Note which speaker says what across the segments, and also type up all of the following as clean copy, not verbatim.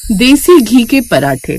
Speaker 1: देसी घी के पराठे।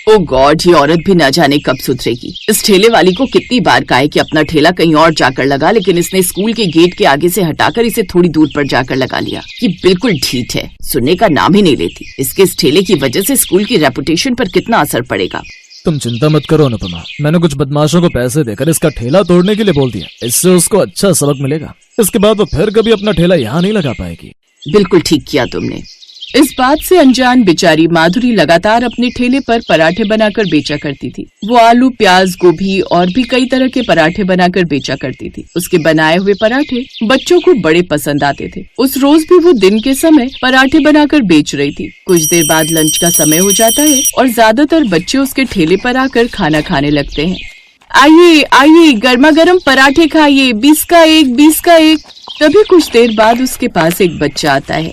Speaker 1: ओ गॉड, ये औरत भी ना जाने कब सुधरेगी। इस ठेले वाली को कितनी बार कहा है कि अपना ठेला कहीं और जाकर लगा, लेकिन इसने स्कूल के गेट के आगे से हटाकर इसे थोड़ी दूर पर जाकर लगा लिया। ये बिल्कुल ढीठ है, सुनने का नाम ही नहीं लेती। इसके इस ठेले की वजह से स्कूल की रेपुटेशन पर कितना असर पड़ेगा।
Speaker 2: तुम चिंता मत करो अनुपमा, मैंने कुछ बदमाशों को पैसे देकर इसका ठेला तोड़ने के लिए बोल दिया। इससे उसको अच्छा सबक मिलेगा। इसके बाद वो फिर कभी अपना ठेला यहाँ नहीं लगा पाएगी।
Speaker 1: बिल्कुल ठीक किया तुमने। इस बात से अनजान बेचारी माधुरी लगातार अपने ठेले पर पराठे बनाकर बेचा करती थी। वो आलू, प्याज, गोभी और भी कई तरह के पराठे बनाकर बेचा करती थी। उसके बनाए हुए पराठे बच्चों को बड़े पसंद आते थे। उस रोज भी वो दिन के समय पराठे बनाकर बेच रही थी। कुछ देर बाद लंच का समय हो जाता है और ज्यादातर बच्चे उसके ठेले पर आकर खाना खाने लगते हैं। आइए आइए, गर्मा गर्म पराठे खाइए, 20 का एक, 20 का एक। तभी कुछ देर बाद उसके पास एक बच्चा आता है।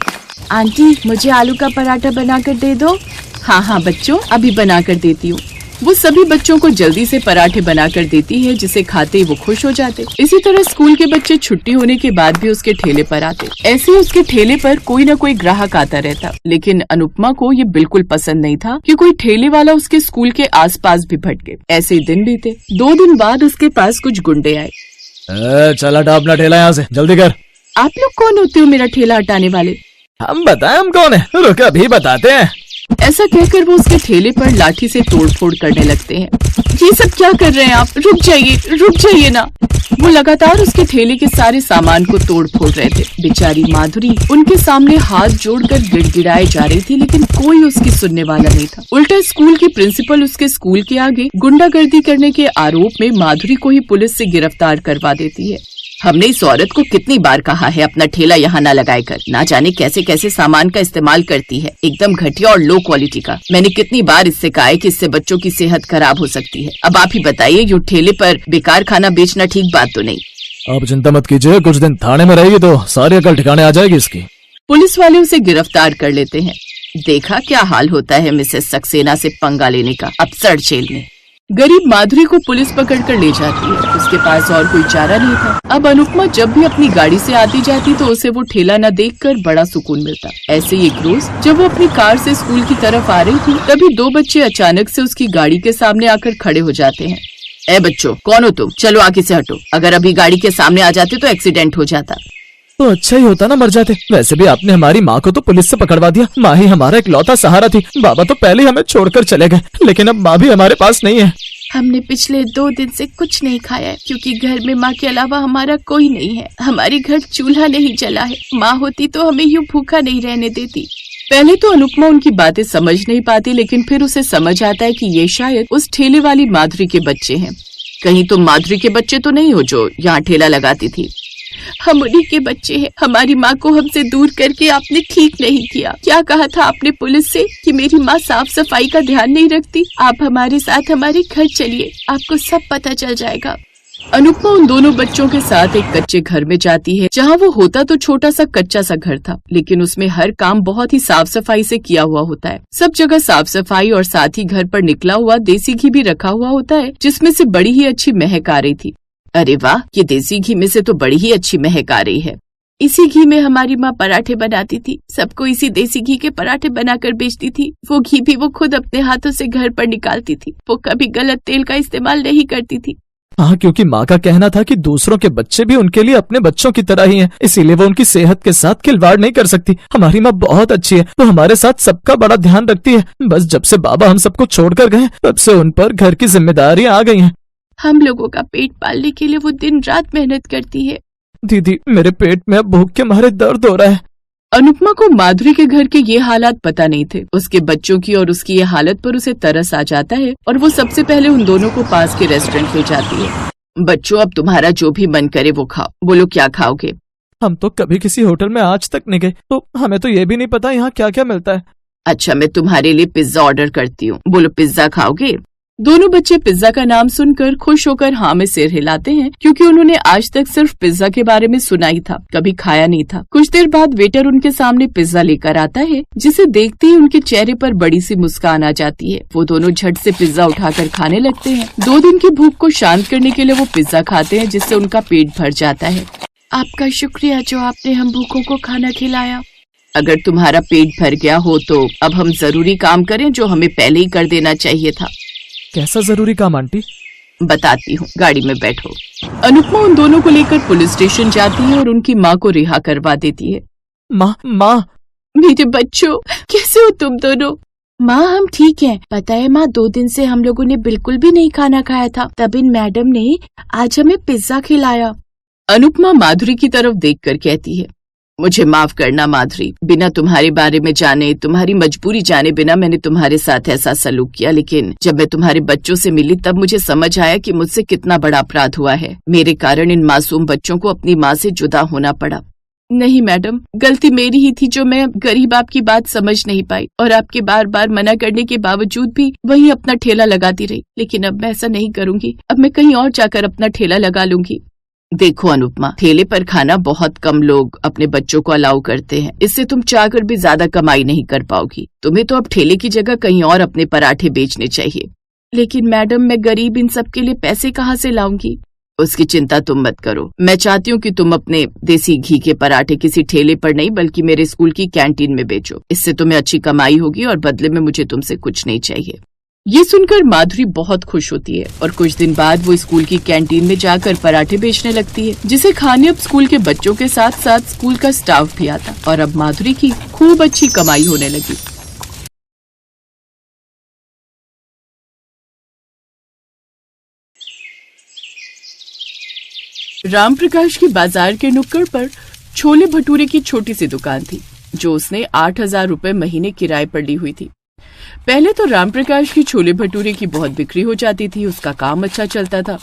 Speaker 1: आंटी, मुझे आलू का पराठा बनाकर दे दो। हाँ हाँ बच्चों, अभी बनाकर देती हूँ। वो सभी बच्चों को जल्दी से पराठे बनाकर देती है, जिसे खाते ही वो खुश हो जाते। इसी तरह स्कूल के बच्चे छुट्टी होने के बाद भी उसके ठेले पर आते। ऐसे ही उसके ठेले पर कोई न कोई ग्राहक आता रहता। लेकिन अनुपमा को ये बिल्कुल पसंद नहीं था कि कोई ठेले वाला उसके स्कूल के आसपास भी भटके। ऐसे ही दिन बीते। 2 दिन बाद उसके पास कुछ गुंडे आए।
Speaker 2: चल हटा अपना ठेला यहाँ से, जल्दी कर।
Speaker 1: आप लोग कौन होते हो मेरा ठेला हटाने वाले?
Speaker 2: हम बताएं हम कौन है? रुक, अभी बताते हैं।
Speaker 1: ऐसा कहकर वो उसके ठेले पर लाठी से तोड़फोड़ करने लगते हैं। ये सब क्या कर रहे हैं आप? रुक जाइए ना। वो लगातार उसके ठेले के सारे सामान को तोड़ फोड़ रहे थे। बेचारी माधुरी उनके सामने हाथ जोड़कर गिड़गिड़ाए जा रही थी, लेकिन कोई उसकी सुनने वाला नहीं था। उल्टा स्कूल की प्रिंसिपल उसके स्कूल के आगे गुंडागर्दी करने के आरोप में माधुरी को ही पुलिस से गिरफ्तार करवा देती है। हमने इस औरत को कितनी बार कहा है अपना ठेला यहाँ न लगाए कर। ना जाने कैसे कैसे सामान का इस्तेमाल करती है, एकदम घटिया और लो क्वालिटी का। मैंने कितनी बार इससे कहा है कि इससे बच्चों की सेहत खराब हो सकती है। अब आप ही बताइए, यूँ ठेले पर बेकार खाना बेचना ठीक बात तो नहीं।
Speaker 2: आप चिंता मत कीजिए, कुछ दिन थाने में रहेगी तो सारी अकल ठिकाने आ जाएगी इसकी।
Speaker 1: पुलिस वाले उसे गिरफ्तार कर लेते हैं। देखा क्या हाल होता है मिसेस सक्सेना से पंगा लेने का, अफसर जेल में। गरीब माधुरी को पुलिस पकड़कर ले जाती है। उसके पास और कोई चारा नहीं था। अब अनुपमा जब भी अपनी गाड़ी से आती जाती तो उसे वो ठेला न देखकर बड़ा सुकून मिलता। ऐसे ही एक रोज जब वो अपनी कार से स्कूल की तरफ आ रही थी, तभी 2 बच्चे अचानक से उसकी गाड़ी के सामने आकर खड़े हो जाते हैं। ए बच्चों, कौन हो तुम? चलो आगे से हटो। अगर अभी गाड़ी के सामने आ जाते तो एक्सीडेंट हो जाता।
Speaker 2: तो अच्छा ही होता ना मर जाते। वैसे भी आपने हमारी माँ को तो पुलिस से पकड़वा दिया। माँ ही हमारा इकलौता सहारा थी। बाबा तो पहले ही हमें छोड़कर चले गए, लेकिन अब माँ भी हमारे पास नहीं है।
Speaker 1: हमने पिछले 2 दिन से कुछ नहीं खाया है, क्योंकि घर में माँ के अलावा हमारा कोई नहीं है। हमारे घर चूल्हा नहीं जला है। माँ होती तो हमें यूँ भूखा नहीं रहने देती। पहले तो अनुपमा उनकी बातें समझ नहीं पाती, लेकिन फिर उसे समझ आता है कि ये शायद उस ठेले वाली माधुरी के बच्चे हैं। कहीं तुम माधुरी के बच्चे तो नहीं हो जो यहाँ ठेला लगाती थी? हम उन्हीं के बच्चे हैं। हमारी माँ को हमसे दूर करके आपने ठीक नहीं किया। क्या कहा था आपने पुलिस से कि मेरी माँ साफ सफाई का ध्यान नहीं रखती? आप हमारे साथ हमारे घर चलिए, आपको सब पता चल जाएगा। अनुपमा उन दोनों बच्चों के साथ एक कच्चे घर में जाती है, जहाँ वो होता तो छोटा सा कच्चा सा घर था, लेकिन उसमें हर काम बहुत ही साफ सफाई से किया हुआ होता है। सब जगह साफ सफाई और साथ ही घर पर निकला हुआ देसी घी भी रखा हुआ होता है, जिसमें से बड़ी ही अच्छी महक आ रही थी। अरे वाह, ये देसी घी में से तो बड़ी ही अच्छी महक आ रही है। इसी घी में हमारी माँ पराठे बनाती थी। सबको इसी देसी घी के पराठे बनाकर बेचती थी। वो घी भी वो खुद अपने हाथों से घर पर निकालती थी। वो कभी गलत तेल का इस्तेमाल नहीं करती थी।
Speaker 2: हाँ, क्योंकि माँ का कहना था कि दूसरों के बच्चे भी उनके लिए अपने बच्चों की तरह ही हैं, इसीलिए वो उनकी सेहत के साथ खिलवाड़ नहीं कर सकती। हमारी माँ बहुत अच्छी है, वो हमारे साथ सबका बड़ा ध्यान रखती है। बस जब से बाबा हम सबको छोड़कर गए, तब से उन पर घर की जिम्मेदारियां आ गई हैं।
Speaker 1: हम लोगों का पेट पालने के लिए वो दिन रात मेहनत करती है।
Speaker 2: दीदी, मेरे पेट में अब भूख के मारे दर्द हो रहा है।
Speaker 1: अनुपमा को माधुरी के घर के ये हालात पता नहीं थे। उसके बच्चों की और उसकी ये हालत पर उसे तरस आ जाता है और वो सबसे पहले उन दोनों को पास के रेस्टोरेंट ले जाती है। बच्चों, अब तुम्हारा जो भी मन करे वो खाओ। बोलो क्या खाओगे?
Speaker 2: हम तो कभी किसी होटल में आज तक नहीं गए, तो हमें तो ये भी नहीं पता यहाँ क्या क्या मिलता है।
Speaker 1: अच्छा, मैं तुम्हारे लिए पिज्जा ऑर्डर करती हूँ। बोलो पिज्जा खाओगे? दोनों बच्चे पिज्जा का नाम सुनकर खुश होकर हाँ में सिर हिलाते हैं, क्योंकि उन्होंने आज तक सिर्फ पिज्जा के बारे में सुना ही था, कभी खाया नहीं था। कुछ देर बाद वेटर उनके सामने पिज्जा लेकर आता है, जिसे देखते ही उनके चेहरे पर बड़ी सी मुस्कान आ जाती है। वो दोनों झट से पिज्जा उठाकर खाने लगते हैं। 2 दिन की भूख को शांत करने के लिए वो पिज्जा खाते हैं, जिससे उनका पेट भर जाता है। आपका शुक्रिया जो आपने हम भूखों को खाना खिलाया। अगर तुम्हारा पेट भर गया हो तो अब हम जरूरी काम करें जो हमें पहले ही कर देना चाहिए था।
Speaker 2: कैसा जरूरी काम आंटी?
Speaker 1: बताती हूँ, गाड़ी में बैठो। अनुपमा उन दोनों को लेकर पुलिस स्टेशन जाती है और उनकी माँ को रिहा करवा देती है।
Speaker 2: माँ
Speaker 1: मेरे बच्चों, कैसे हो तुम दोनों? माँ हम ठीक हैं। पता है माँ, 2 दिन से हम लोगों ने बिल्कुल भी नहीं खाना खाया था, तब इन मैडम ने आज हमें पिज्जा खिलाया। अनुपमा माधुरी की तरफ देखकर कहती है, मुझे माफ करना माधुरी, बिना तुम्हारे बारे में जाने, तुम्हारी मजबूरी जाने बिना मैंने तुम्हारे साथ ऐसा सलूक किया, लेकिन जब मैं तुम्हारे बच्चों से मिली तब मुझे समझ आया कि मुझसे कितना बड़ा अपराध हुआ है। मेरे कारण इन मासूम बच्चों को अपनी माँ से जुदा होना पड़ा। नहीं मैडम, गलती मेरी ही थी जो मैं गरीब आपकी बात समझ नहीं पाई और आपके बार बार मना करने के बावजूद भी वहीं अपना ठेला लगाती रही। लेकिन अब मैं ऐसा नहीं करूंगी, अब मैं कहीं और जाकर अपना ठेला लगा लूंगी। देखो अनुपमा, ठेले पर खाना बहुत कम लोग अपने बच्चों को अलाउ करते हैं, इससे तुम चाहकर भी ज्यादा कमाई नहीं कर पाओगी। तुम्हें तो अब ठेले की जगह कहीं और अपने पराठे बेचने चाहिए। लेकिन मैडम, मैं गरीब इन सब के लिए पैसे कहाँ से लाऊंगी? उसकी चिंता तुम मत करो। मैं चाहती हूँ कि तुम अपने देसी घी के पराठे किसी ठेले पर नहीं बल्कि मेरे स्कूल की कैंटीन में बेचो। इससे तुम्हें अच्छी कमाई होगी और बदले में मुझे तुमसे कुछ नहीं चाहिए। ये सुनकर माधुरी बहुत खुश होती है और कुछ दिन बाद वो स्कूल की कैंटीन में जाकर पराठे बेचने लगती है, जिसे खाने अब स्कूल के बच्चों के साथ साथ स्कूल का स्टाफ भी आता और अब माधुरी की खूब अच्छी कमाई होने लगी। रामप्रकाश की बाजार के नुक्कड़ पर छोले भटूरे की छोटी सी दुकान थी, जो उसने 8,000 रुपए महीने किराए पर ली हुई थी। पहले तो रामप्रकाश की छोले भटूरे की बहुत बिक्री हो जाती थी, उसका काम अच्छा चलता था।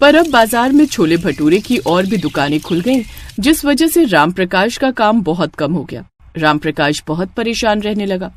Speaker 1: पर अब बाजार में छोले भटूरे की और भी दुकानें खुल गईं, जिस वजह से रामप्रकाश का काम बहुत कम हो गया। रामप्रकाश बहुत परेशान रहने लगा।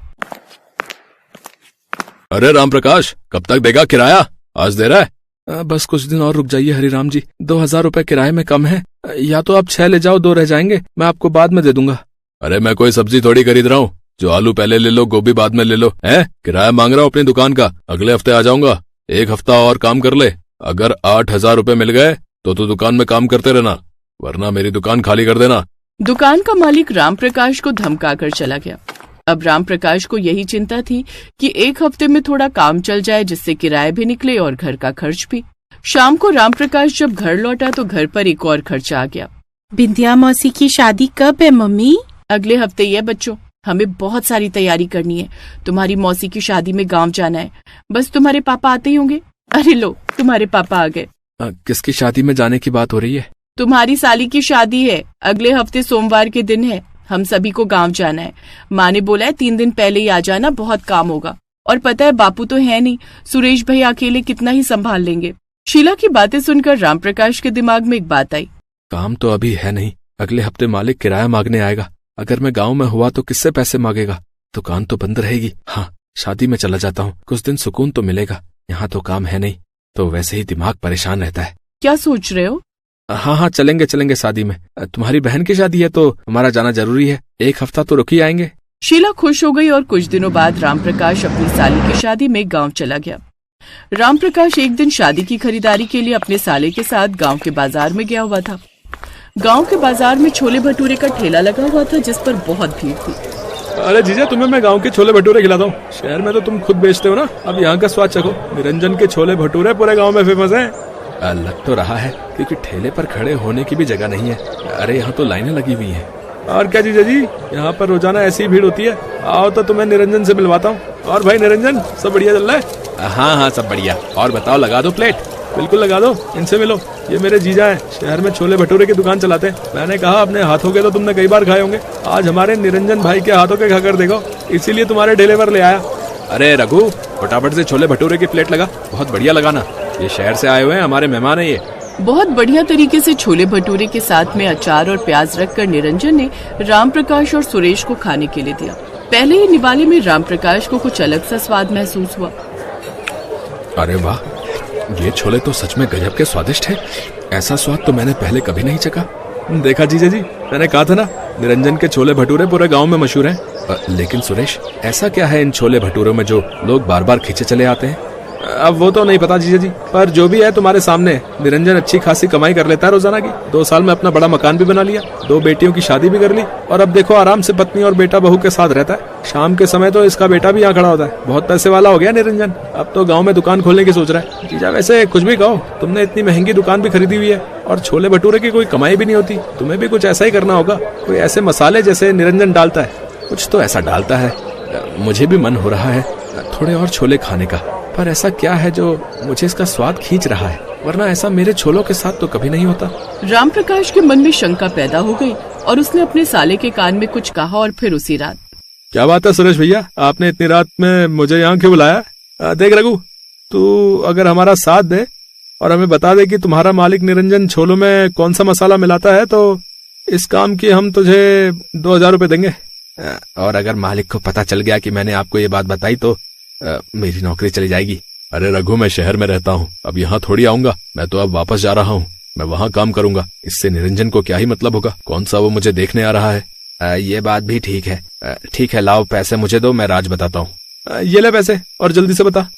Speaker 3: अरे रामप्रकाश, कब तक देगा किराया? आज दे रहा है?
Speaker 4: बस कुछ दिन और रुक जाइए हरिराम जी, 2,000 रुपए किराए में कम है। या तो आप 6 ले जाओ, 2 रह जाएंगे, मैं आपको बाद में दे दूंगा।
Speaker 3: अरे मैं कोई सब्जी थोड़ी खरीद रहा हूँ जो आलू पहले ले लो गोभी बाद में ले लो। है किराया मांग रहा हूँ अपनी दुकान का। अगले हफ्ते आ जाऊंगा, 1 हफ्ता और काम कर ले। अगर 8,000 रुपए मिल गए तो दुकान में काम करते रहना, वरना मेरी दुकान खाली कर देना।
Speaker 1: दुकान का मालिक रामप्रकाश को धमकाकर चला गया। अब रामप्रकाश को यही चिंता थी कि 1 हफ्ते में थोड़ा काम चल जाए, जिससे किराया भी निकले और घर का खर्च भी। शाम को रामप्रकाश जब घर लौटा तो घर पर एक और खर्चा आ गया।
Speaker 5: बिंदिया मौसी की शादी कब है मम्मी?
Speaker 1: अगले हफ्ते ही है बच्चों, हमें बहुत सारी तैयारी करनी है। तुम्हारी मौसी की शादी में गांव जाना है, बस तुम्हारे पापा आते ही होंगे। अरे लो, तुम्हारे पापा आ गए।
Speaker 4: किसकी शादी में जाने की बात हो रही है?
Speaker 1: तुम्हारी साली की शादी है, अगले हफ्ते सोमवार के दिन है। हम सभी को गांव जाना है। माँ ने बोला है 3 दिन पहले ही आ जाना, बहुत काम होगा। और पता है बापू तो है नहीं, सुरेश भैया अकेले कितना ही संभाल लेंगे। शीला की बातें सुनकर रामप्रकाश के दिमाग में एक बात आई।
Speaker 4: काम तो अभी है नहीं, अगले हफ्ते मालिक किराया मांगने आएगा। अगर मैं गांव में हुआ तो किससे पैसे मांगेगा? दुकान तो बंद रहेगी। हाँ, शादी में चला जाता हूँ, कुछ दिन सुकून तो मिलेगा। यहाँ तो काम है नहीं, तो वैसे ही दिमाग परेशान रहता है।
Speaker 1: क्या सोच रहे हो?
Speaker 4: हाँ, चलेंगे शादी में। तुम्हारी बहन की शादी है तो हमारा जाना जरूरी है, 1 हफ्ता तो रुक ही आएंगे।
Speaker 1: शीला खुश हो गई और कुछ दिनों बाद रामप्रकाश अपनी साली की शादी में गांव चला गया। रामप्रकाश एक दिन शादी की खरीदारी के लिए अपने साले के साथ गांव के बाजार में गया हुआ था। गांव के बाजार में छोले भटूरे का ठेला लगा हुआ था, जिस पर बहुत भीड़ थी।
Speaker 4: अरे जीजा, तुम्हें मैं गांव के छोले भटूरे खिलाता हूँ। शहर में तो तुम खुद बेचते हो ना, अब यहाँ का स्वाद चखो। निरंजन के छोले भटूरे पूरे गाँव में फेमस है। लग तो रहा है, क्योंकि ठेले पर खड़े होने की भी जगह नहीं है। अरे यहाँ तो लाइनें लगी हुई हैं। और क्या जीजा जी, यहाँ पर रोजाना ऐसी भीड़ होती है। आओ तो तुम्हें निरंजन से मिलवाता हूँ। और भाई निरंजन, सब बढ़िया चल रहा है?
Speaker 3: हाँ, सब बढ़िया। और बताओ, लगा दो प्लेट?
Speaker 4: बिल्कुल लगा दो, इनसे मिलो। ये मेरे जीजा हैं, शहर में छोले भटूरे की दुकान चलाते हैं। मैंने कहा अपने हाथों के तो तुमने कई बार खाए होंगे, आज हमारे निरंजन भाई के हाथों के खाकर देखो, इसीलिए तुम्हारे ठेले पर ले आया।
Speaker 3: अरे रघु, फटाफट से छोले भटूरे की प्लेट लगा, बहुत बढ़िया लगाना। ये शहर से आए हुए हैं, हमारे मेहमान है ये।
Speaker 1: बहुत बढ़िया तरीके से छोले भटूरे के साथ में अचार और प्याज रखकर निरंजन ने रामप्रकाश और सुरेश को खाने के लिए दिया। पहले ही निवाले में रामप्रकाश को कुछ अलग सा स्वाद महसूस हुआ।
Speaker 3: अरे वाह, ये छोले तो सच में गजब के स्वादिष्ट हैं। ऐसा स्वाद तो मैंने पहले कभी नहीं चखा।
Speaker 4: देखा जीजा जी, मैंने कहा था ना, निरंजन के छोले भटूरे पूरे गांव में मशहूर हैं।
Speaker 3: लेकिन सुरेश, ऐसा क्या है इन छोले भटूरों में जो लोग बार बार खींचे चले आते हैं?
Speaker 4: अब वो तो नहीं पता जीजा जी, पर जो भी है तुम्हारे सामने है। निरंजन अच्छी खासी कमाई कर लेता है रोजाना की। 2 साल में अपना बड़ा मकान भी बना लिया, 2 बेटियों की शादी भी कर ली, और अब देखो आराम से पत्नी और बेटा बहू के साथ रहता है। शाम के समय तो इसका बेटा भी यहाँ खड़ा होता है। बहुत पैसे वाला हो गया निरंजन, अब तो गाँव में दुकान खोलने की सोच रहा है। जीजा वैसे कुछ भी कहो, तुमने इतनी महंगी दुकान भी खरीदी हुई है और छोले भटूरे की कोई कमाई भी नहीं होती। तुम्हें भी कुछ ऐसा ही करना होगा, कोई ऐसे मसाले जैसे निरंजन डालता है।
Speaker 3: कुछ तो ऐसा डालता है। मुझे भी मन हो रहा है थोड़े और छोले खाने का, पर ऐसा क्या है जो मुझे इसका स्वाद खींच रहा है, वरना ऐसा मेरे छोलों के साथ तो कभी नहीं होता।
Speaker 1: राम प्रकाश के मन में शंका पैदा हो गई और उसने अपने साले के कान में कुछ कहा और फिर उसी रात।
Speaker 4: क्या बात है सुरेश भैया, आपने इतनी रात में मुझे यहाँ क्यों बुलाया? देख रघु, तू अगर हमारा साथ दे और हमें बता दे कि तुम्हारा मालिक निरंजन छोलों में कौन सा मसाला मिलाता है, तो इस काम की हम तुझे 2000 रुपए देंगे।
Speaker 3: और अगर मालिक को पता चल गया कि मैंने आपको ये बात बताई तो मेरी नौकरी चली जाएगी।
Speaker 4: अरे रघु, मैं शहर में रहता हूँ, अब यहाँ थोड़ी आऊंगा। मैं तो अब वापस जा रहा हूँ, मैं वहाँ काम करूंगा। इससे निरंजन को क्या ही मतलब होगा? कौन सा वो मुझे देखने आ रहा है?
Speaker 3: ये बात भी ठीक है। ठीक है, लाओ पैसे मुझे दो, मैं राज बताता हूँ।
Speaker 4: ये ले पैसे और जल्दी से बता।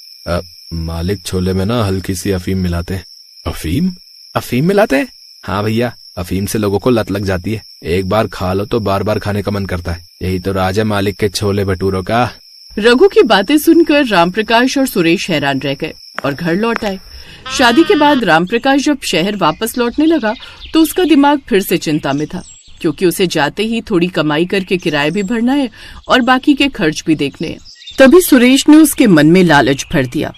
Speaker 3: मालिक छोले में ना हल्की सी अफीम मिलाते हैं।
Speaker 4: अफीम?
Speaker 3: अफीम मिलाते हैं? हाँ भैया, अफीम से लोगों को लत लग जाती है। एक बार खा लो तो बार बार खाने का मन करता है। यही तो राज है मालिक के छोले भटूरों का।
Speaker 1: रघु की बातें सुनकर रामप्रकाश और सुरेश हैरान रह गए और घर लौट आए। शादी के बाद रामप्रकाश जब शहर वापस लौटने लगा तो उसका दिमाग फिर से चिंता में था, क्योंकि उसे जाते ही थोड़ी कमाई करके किराया भी भरना है और बाकी के खर्च भी देखने हैं। तभी सुरेश ने उसके मन में लालच भर दिया।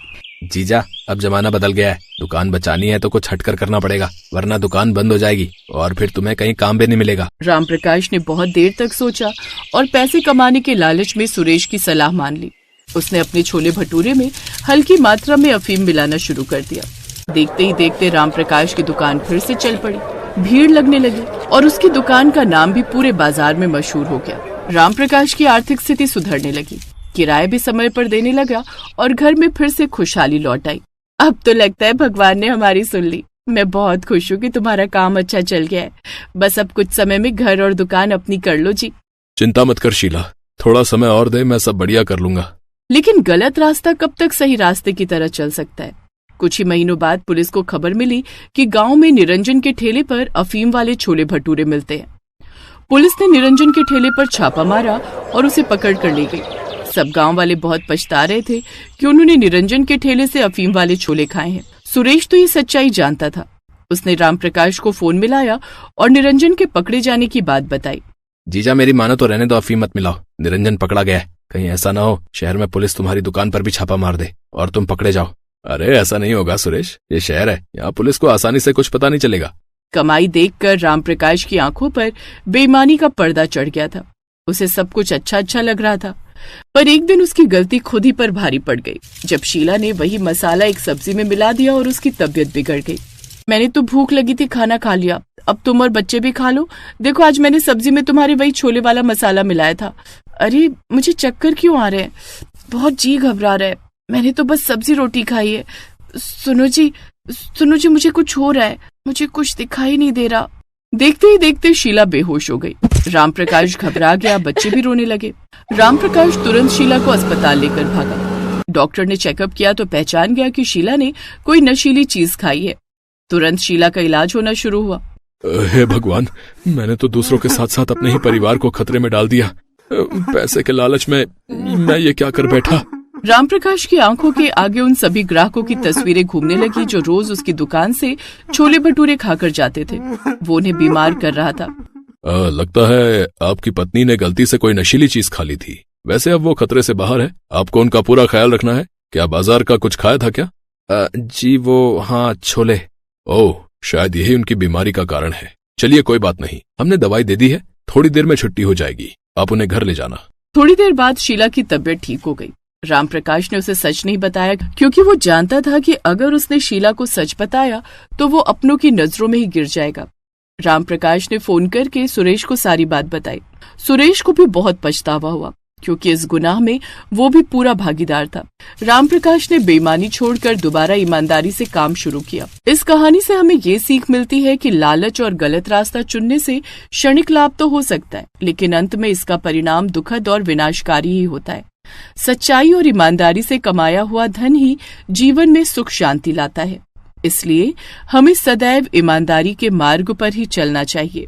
Speaker 3: जीजा, अब जमाना बदल गया है, दुकान बचानी है तो कुछ हटकर करना पड़ेगा, वरना दुकान बंद हो जाएगी और फिर तुम्हें कहीं काम भी नहीं मिलेगा।
Speaker 1: रामप्रकाश ने बहुत देर तक सोचा और पैसे कमाने के लालच में सुरेश की सलाह मान ली। उसने अपने छोले भटूरे में हल्की मात्रा में अफीम मिलाना शुरू कर दिया। देखते ही देखते रामप्रकाश की दुकान फिर से चल पड़ी, भीड़ लगने लगी और उसकी दुकान का नाम भी पूरे बाजार में मशहूर हो गया। रामप्रकाश की आर्थिक स्थिति सुधरने लगी, किराया भी समय पर देने लगा और घर में फिर से खुशहाली लौट आई। अब तो लगता है भगवान ने हमारी सुन ली। मैं बहुत खुश हूँ कि तुम्हारा काम अच्छा चल गया है। बस अब कुछ समय में घर और दुकान अपनी कर लो जी।
Speaker 3: चिंता मत कर शीला, थोड़ा समय और दे, मैं सब बढ़िया कर लूंगा।
Speaker 1: लेकिन गलत रास्ता कब तक सही रास्ते की तरह चल सकता है? कुछ ही महीनों बाद पुलिस को खबर मिली कि गांव में निरंजन के ठेले पर अफीम वाले छोले भटूरे मिलते हैं। पुलिस ने निरंजन के ठेले पर छापा मारा और उसे पकड़ कर ले गई। सब गांव वाले बहुत पछता रहे थे कि उन्होंने निरंजन के ठेले से अफीम वाले छोले खाए हैं। सुरेश तो ये सच्चाई जानता था। उसने रामप्रकाश को फोन मिलाया और निरंजन के पकड़े जाने की बात बताई।
Speaker 3: जीजा, मेरी मानो तो रहने दो, अफीम मत मिलाओ। निरंजन पकड़ा गया है, कहीं ऐसा ना हो शहर में पुलिस तुम्हारी दुकान पर भी छापा मार दे और तुम पकड़े जाओ।
Speaker 4: अरे ऐसा नहीं होगा सुरेश, ये शहर है, यहाँ पुलिस को आसानी से कुछ पता नहीं चलेगा।
Speaker 1: कमाई देखकर रामप्रकाश की आंखों पर बेईमानी का पर्दा चढ़ गया था। उसे सब कुछ अच्छा अच्छा लग रहा था, पर एक दिन उसकी गलती खुद ही पर भारी पड़ गई, जब शीला ने वही मसाला एक सब्जी में मिला दिया और उसकी तबीयत बिगड़ गई। मैंने तो भूख लगी थी, खाना खा लिया, अब तुम और बच्चे भी खा लो। देखो आज मैंने सब्जी में तुम्हारे वही छोले वाला मसाला मिलाया था। अरे मुझे चक्कर क्यों आ रहे हैं, बहुत जी घबरा रहा है। मैंने तो बस सब्जी रोटी खाई है। सुनो जी, मुझे कुछ हो रहा है, मुझे कुछ दिखाई नहीं दे रहा। देखते ही देखते शीला बेहोश हो गई। रामप्रकाश घबरा गया, बच्चे भी रोने लगे। रामप्रकाश तुरंत शीला को अस्पताल लेकर भागा। डॉक्टर ने चेकअप किया तो पहचान गया कि शीला ने कोई नशीली चीज खाई है। तुरंत शीला का इलाज होना शुरू हुआ।
Speaker 4: हे भगवान, मैंने तो दूसरों के साथ साथ अपने ही परिवार को खतरे में डाल दिया। पैसे के लालच में मैं ये क्या कर बैठा।
Speaker 1: रामप्रकाश की आंखों के आगे उन सभी ग्राहकों की तस्वीरें घूमने लगी जो रोज उसकी दुकान से छोले भटूरे खाकर जाते थे। वो उन्हें बीमार कर रहा था।
Speaker 4: लगता है आपकी पत्नी ने गलती से कोई नशीली चीज खा ली थी। वैसे अब वो खतरे से बाहर है, आपको उनका पूरा ख्याल रखना है। क्या बाजार का कुछ खाया था क्या?
Speaker 3: जी वो, हाँ, छोले।
Speaker 4: ओह, शायद यही उनकी बीमारी का कारण है। चलिए कोई बात नहीं, हमने दवाई दे दी है, थोड़ी देर में छुट्टी हो जाएगी, आप उन्हें घर ले जाना।
Speaker 1: थोड़ी देर बाद शीला की तबीयत ठीक हो गई। रामप्रकाश ने उसे सच नहीं बताया, क्योंकि वो जानता था कि अगर उसने शीला को सच बताया तो वो अपनों की नजरों में ही गिर जाएगा। रामप्रकाश ने फोन करके सुरेश को सारी बात बताई। सुरेश को भी बहुत पछतावा हुआ। क्योंकि इस गुनाह में वो भी पूरा भागीदार था। रामप्रकाश ने बेईमानी छोड़कर दोबारा ईमानदारी से काम शुरू किया। इस कहानी से हमें ये सीख मिलती है कि लालच और गलत रास्ता चुनने से क्षणिक लाभ तो हो सकता है, लेकिन अंत में इसका परिणाम दुखद और विनाशकारी ही होता है। सच्चाई और ईमानदारी से कमाया हुआ धन ही जीवन में सुख शांति लाता है। इसलिए हमें सदैव ईमानदारी के मार्ग पर ही चलना चाहिए।